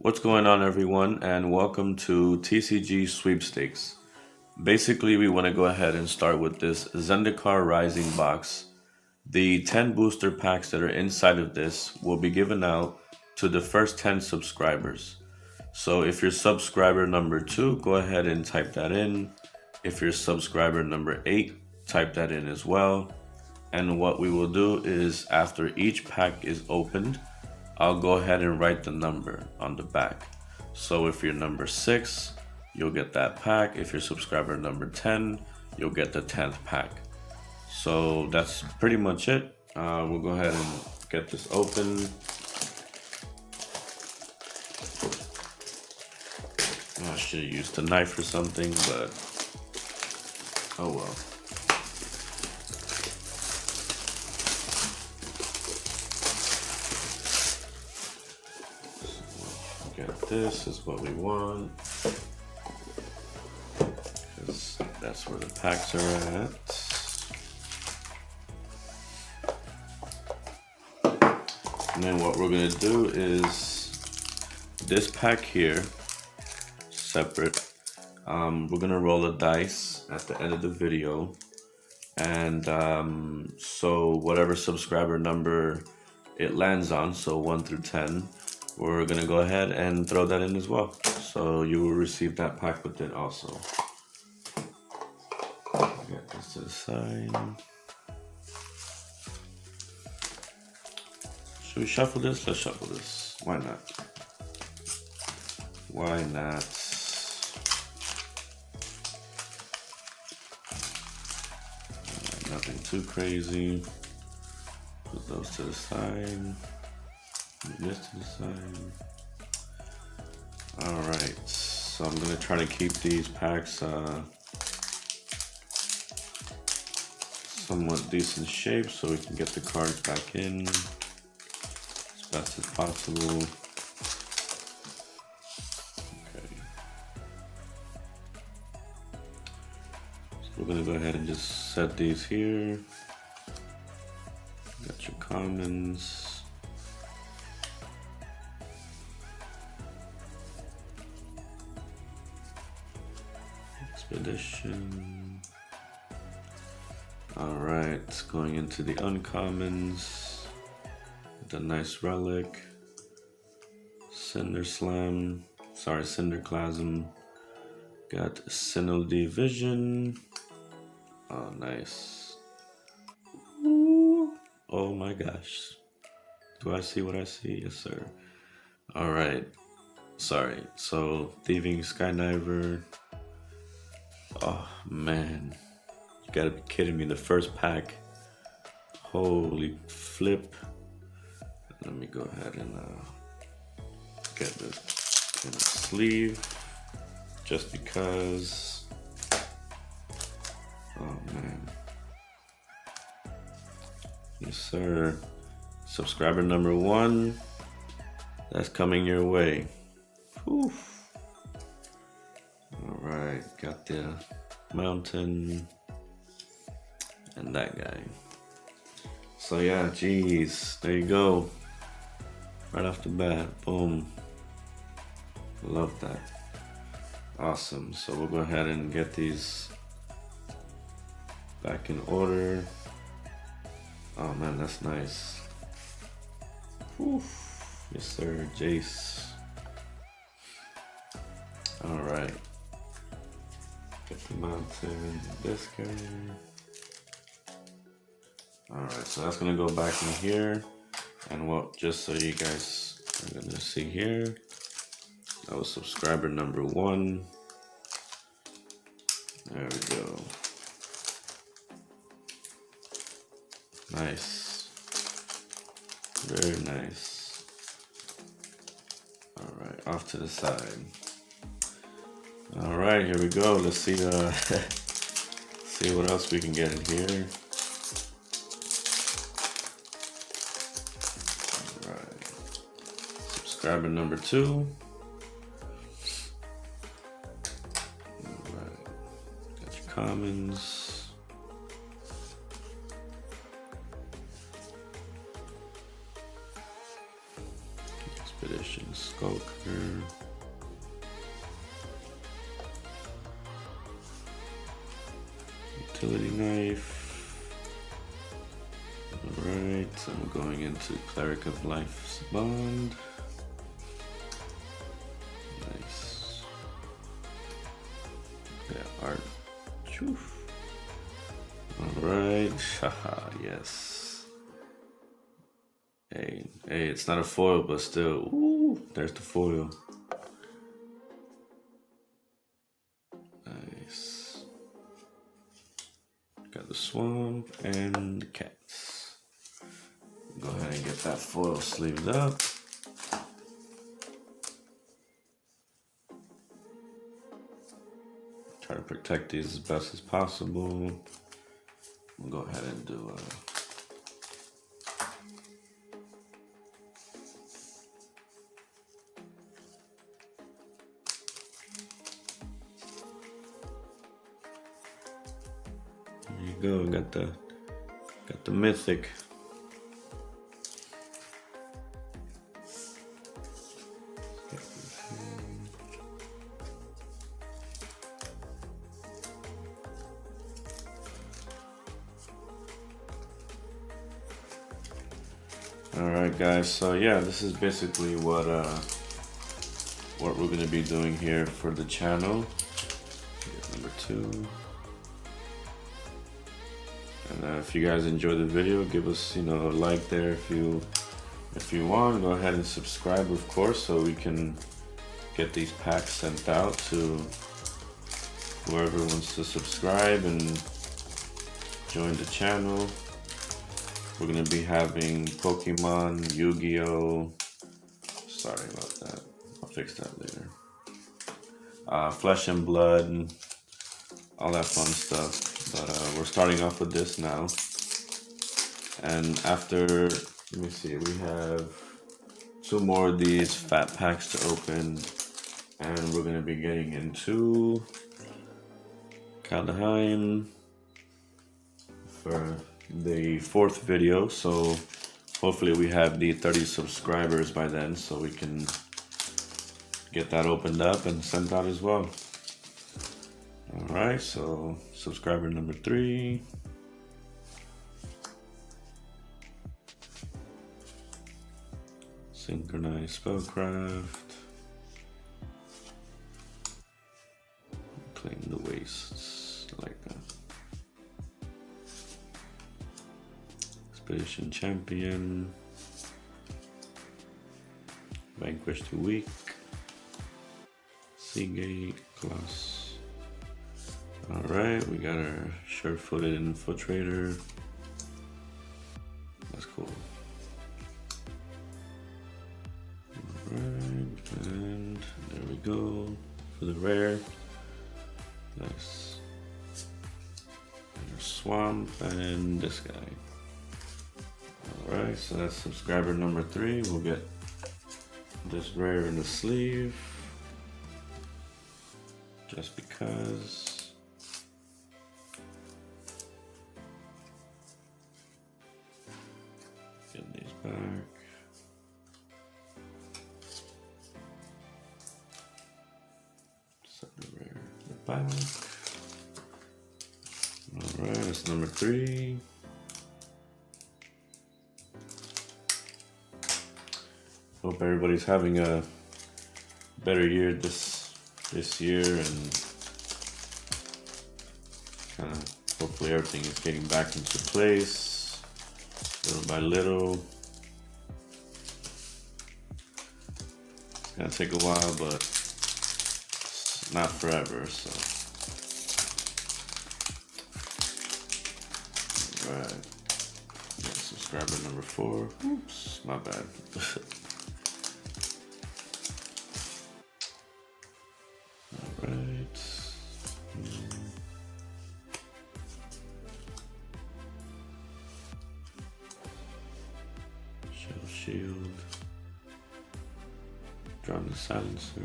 What's going on, everyone, and welcome to TCG Sweepstakes. Basically, we want to go ahead and start with this Zendikar Rising box. The 10 booster packs that are inside of this will be given out to the first 10 subscribers. So if you're subscriber number 2, go ahead and type that in. If you're subscriber number 8, type that in as well. And what we will do is after each pack is opened, I'll go ahead and write the number on the back. So if you're number 6, you'll get that pack. If you're subscriber number 10, you'll get the 10th pack. So that's pretty much it. We'll go ahead and get this open. I should have used a knife or something, but oh well. This is what we want, because that's where the packs are at. And then what we're going to do is this pack here, separate, we're going to roll a dice at the end of the video. And so whatever subscriber number it lands on, so 1 through 10, we're gonna go ahead and throw that in as well. So you will receive that pack with it also. Get this to the side. Should we shuffle this? Let's shuffle this. Why not? Why not? Nothing too crazy. Put those to the side. This to the side. Alright, so I'm going to try to keep these packs somewhat decent shape so we can get the cards back in as best as possible. Okay. So we're going to go ahead and just set these here. Got your commons. Expedition. Alright, going into the uncommons. The nice relic. Cinderclasm. Got Synod Vision. Oh, nice. Ooh. Oh my gosh. Do I see what I see? Yes, sir. Alright. Sorry. So, Thieving Skydiver. Oh man, you gotta be kidding me. The first pack, holy flip. Let me go ahead and get this in a sleeve, just because. Oh man. Yes sir, subscriber number 1, that's coming your way. Whew. Alright, got the mountain and that guy. So yeah, geez, there you go. Right off the bat, boom. Love that. Awesome, so we'll go ahead and get these back in order. Oh man, that's nice. Whew. Yes sir, Jace. Alright. Get the mountain, this guy. Alright, so that's gonna go back in here. And what, just so you guys are gonna see here, that was subscriber number 1. There we go. Nice. Very nice. Alright, off to the side. All right, here we go. Let's see see what else we can get in here. All right, subscriber number 2. All right, got your commons. Expedition Scope. Poker. Utility knife. Alright, so I'm going into Cleric of Life's Bond. Nice. Yeah, art. Alright, haha, yes. Hey, it's not a foil, but still, ooh, there's the foil. Nice. Got the swamp and the cats. Go ahead and get that foil sleeved up. Try to protect these as best as possible. We'll go ahead and do there you go, got the mythic. Alright guys, so yeah, this is basically what we're gonna be doing here for the channel. Number 2. And if you guys enjoyed the video, give us, a like there if you want. Go ahead and subscribe, of course, so we can get these packs sent out to whoever wants to subscribe and join the channel. We're gonna be having Pokemon, Yu-Gi-Oh! Sorry about that. I'll fix that later. Flesh and Blood, all that fun stuff. But we're starting off with this now. And after, let me see, we have 2 more of these fat packs to open. And we're gonna be getting into Kaldheim for the 4th video, so hopefully we have the 30 subscribers by then, so we can get that opened up and sent out as well. Alright, so subscriber number 3. Synchronized Spellcraft. Claim the Wastes. I like that. Expedition Champion. Vanquish the Weak. Seagate Class. Alright, we got our Sure-Footed Infiltrator. That's cool. Alright, and there we go for the rare. Nice. And our Swamp and this guy. Alright, so that's subscriber number 3. We'll get this rare in the sleeve. Just because. Get these back. Set the rare in the back. Alright, that's number 3. Hope everybody's having a better year this year, and kind of hopefully everything is getting back into place little by little. It's gonna take a while, but it's not forever, so. Alright. Yeah, subscriber number 4. Oops, my bad. Shield, drawn the Silencer,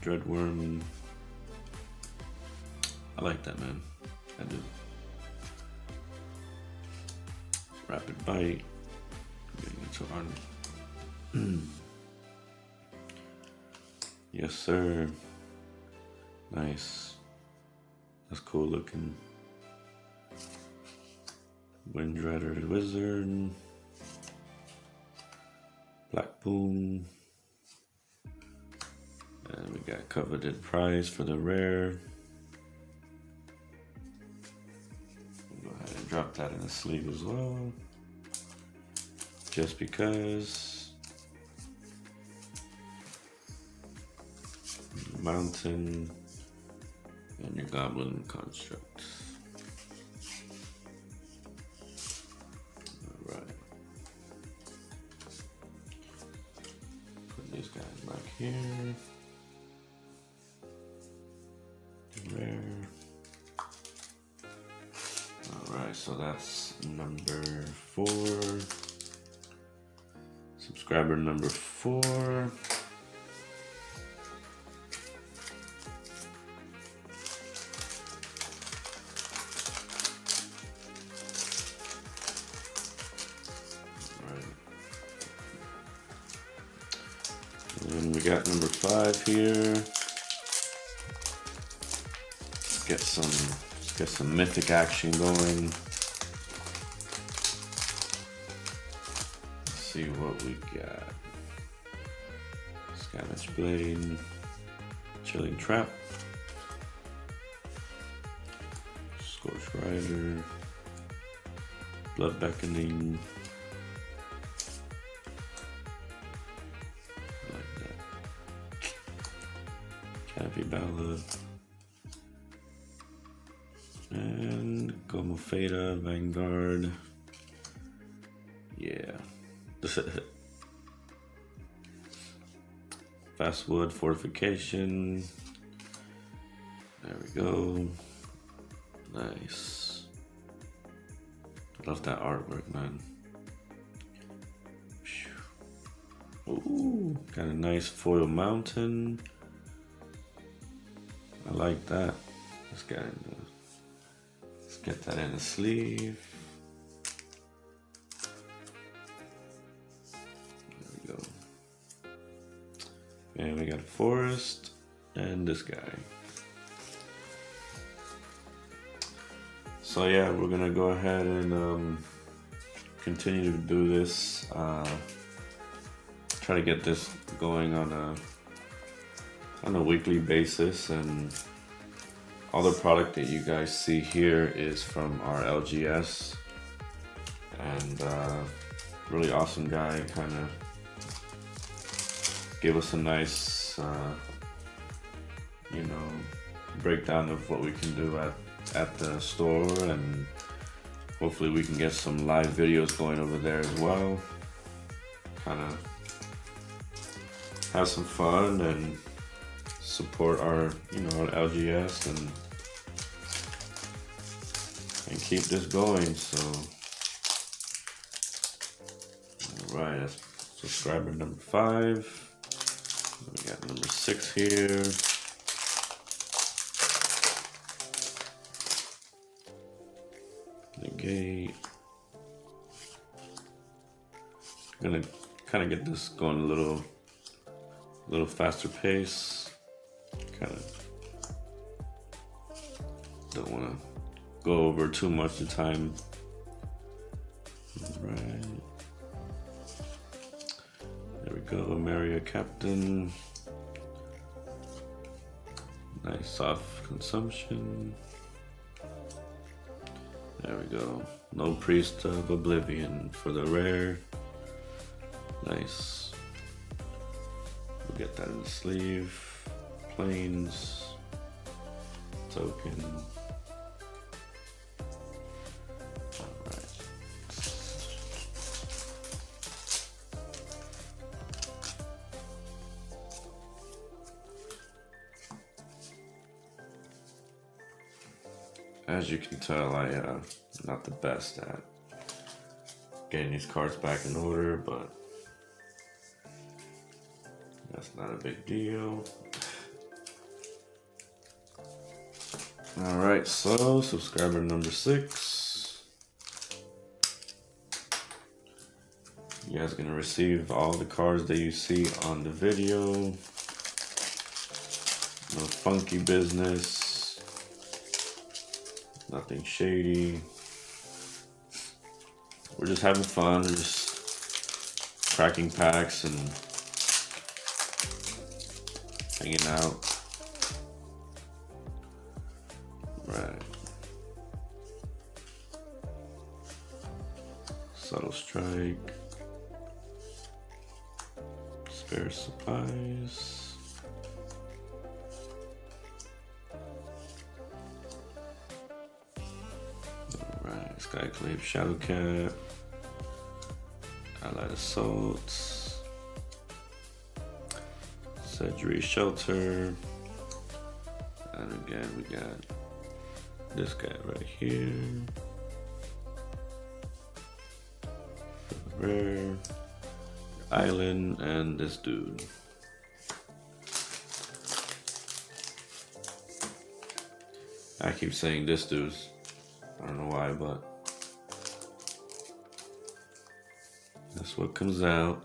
Dreadworm. I like that, man. I do. Rapid Bite, getting on. Yes, sir. Nice. That's cool looking. Windrider Wizard. Black Boom. And we got Coveted Prize for the rare. Go ahead and drop that in the sleeve as well. Just because. Mountain and your Goblin Construct. Alright. Put these guys back here. Rare. Alright, so that's number 4. Subscriber number 4. And we got number 5 here. Let's get some mythic action going. Let's see what we got. Scavenge Blade, Chilling Trap, Scorch Rider, Blood Beckoning. Happy Ballad and Gomofeda Vanguard. Yeah. Fastwood Fortification. There we go. Nice. I love that artwork, man. Ooh, got a nice foil mountain. I like that. Let's get that in the sleeve. There we go. And we got a forest and this guy. So yeah, we're gonna go ahead and continue to do this. Try to get this going on a weekly basis, and all the product that you guys see here is from our LGS, and really awesome guy kind of gave us a nice breakdown of what we can do at the store, and hopefully we can get some live videos going over there as well, kind of have some fun and support our LGS and keep this going. So all right, that's subscriber number 5. We got number 6 here. Negate. I'm gonna kind of get this going a little faster pace. Kind of don't want to go over too much of the time. All right, there we go. Maria Captain. Nice soft consumption. There we go. No Priest of Oblivion for the rare. Nice. We'll get that in the sleeve. Planes. Token. Alright. As you can tell, I'm not the best at getting these cards back in order, but that's not a big deal. Alright, so subscriber number 6. You guys are gonna receive all the cards that you see on the video. No funky business. Nothing shady. We're just having fun. We're just cracking packs and hanging out. Right. Subtle Strike. Spare Supplies. Alright, Skyclave Shadowcat. Allied Assaults. Sedgery Shelter. And again, we got this guy right here. Rare. Island, and this dude. I keep saying this dude. I don't know why, but that's what comes out.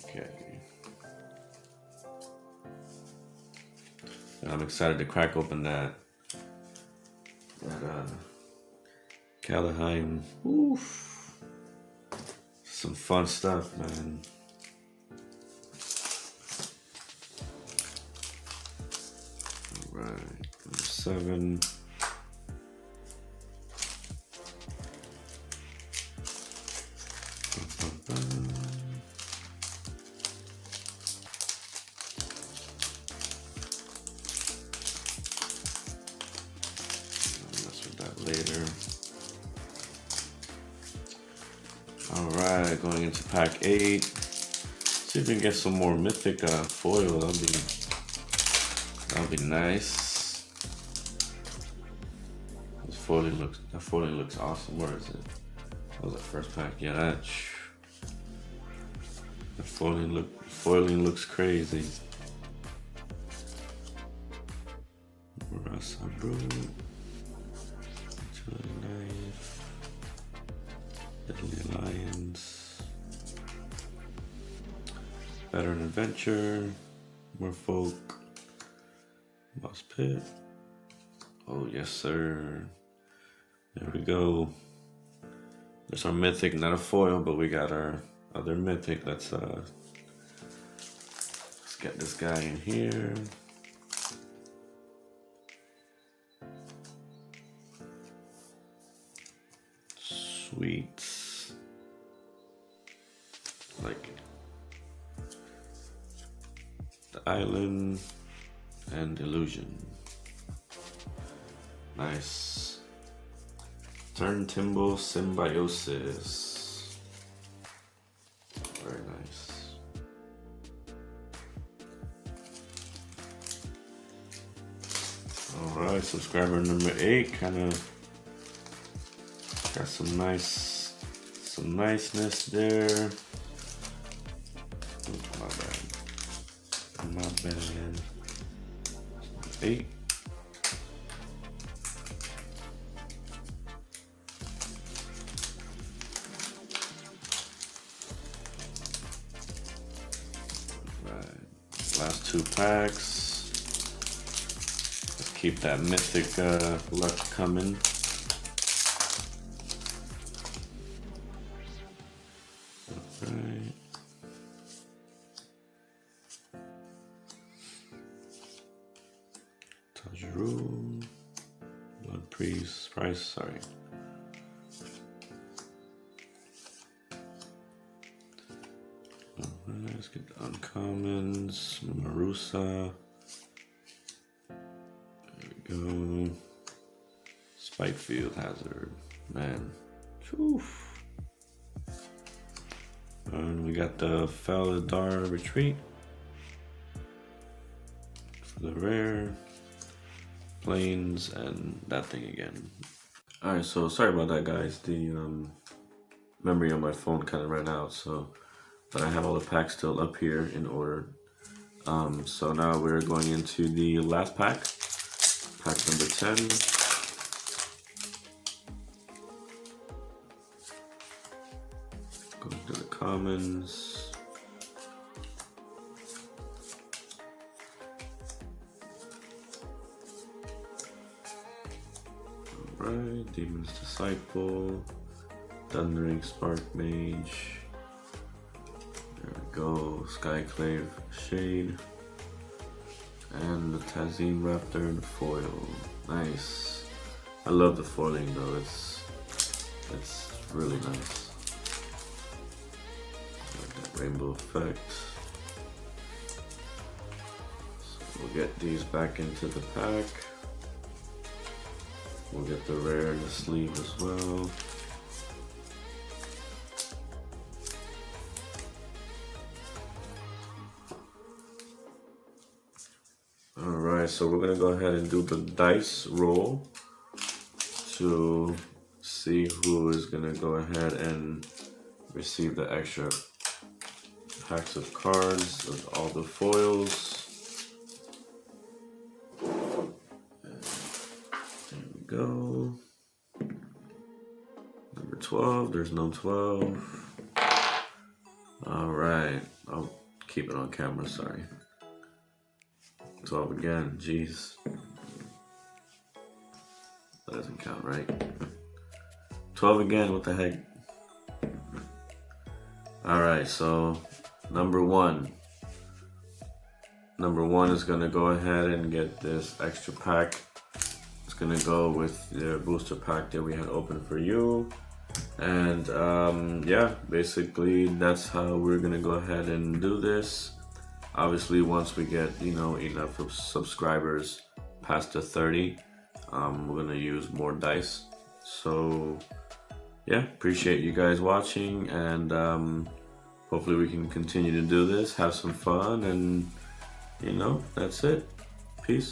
Okay. I'm excited to crack open that Kaldheim. Oof. Some fun stuff, man. All right, number 7. I'll mess with that later. Alright, going into pack 8. See if we can get some more mythic foil. That'll be nice. That foiling looks awesome. Where is it? That was the first pack. Yeah, the foiling looks crazy. Rasa Brew. Knife. Deadly Alliance. Veteran Adventure. Merfolk. Boss Pit. Oh, yes, sir. There we go. There's our mythic, not a foil, but we got our other mythic. Let's get this guy in here. Sweet. Like the Island and Illusion. Nice. Turntimble Symbiosis. Very nice. Alright, subscriber number 8 kind of got some niceness there. My bad. 8. Right. Last 2 packs. Let's keep that mythic luck coming. Right. Tajuru, Blood Price, sorry. Alright, let's get the uncommons. Marusa. There we go. Spikefield Hazard. Man. Oof. And we got the Felidar Retreat for the rare. Planes and that thing again. Alright, so sorry about that, guys. The memory on my phone kind of ran out, but I have all the packs still up here in order. So now we're going into the last pack, pack number 10. commons. Alright, Demon's Disciple, Thundering Spark Mage. There we go, Skyclave Shade. And the Tazim Raptor in foil. Nice. I love the foiling though, it's really nice. Like that rainbow effect. So we'll get these back into the pack. We'll get the rare in the sleeve as well. Alright, so we're gonna go ahead and do the dice roll to see who is gonna go ahead and receive the extra packs of cards with all the foils. There we go. Number 12, there's no 12. Alright, I'll keep it on camera, sorry. 12 again, jeez. That doesn't count, right? 12 again, what the heck? Alright, so number one. Number one is gonna go ahead and get this extra pack. It's gonna go with the booster pack that we had open for you. And yeah, basically that's how we're gonna go ahead and do this. Obviously, once we get, you know, enough of subscribers past the 30, we're gonna use more dice. So yeah, appreciate you guys watching, and hopefully we can continue to do this, have some fun, and you know, that's it. Peace.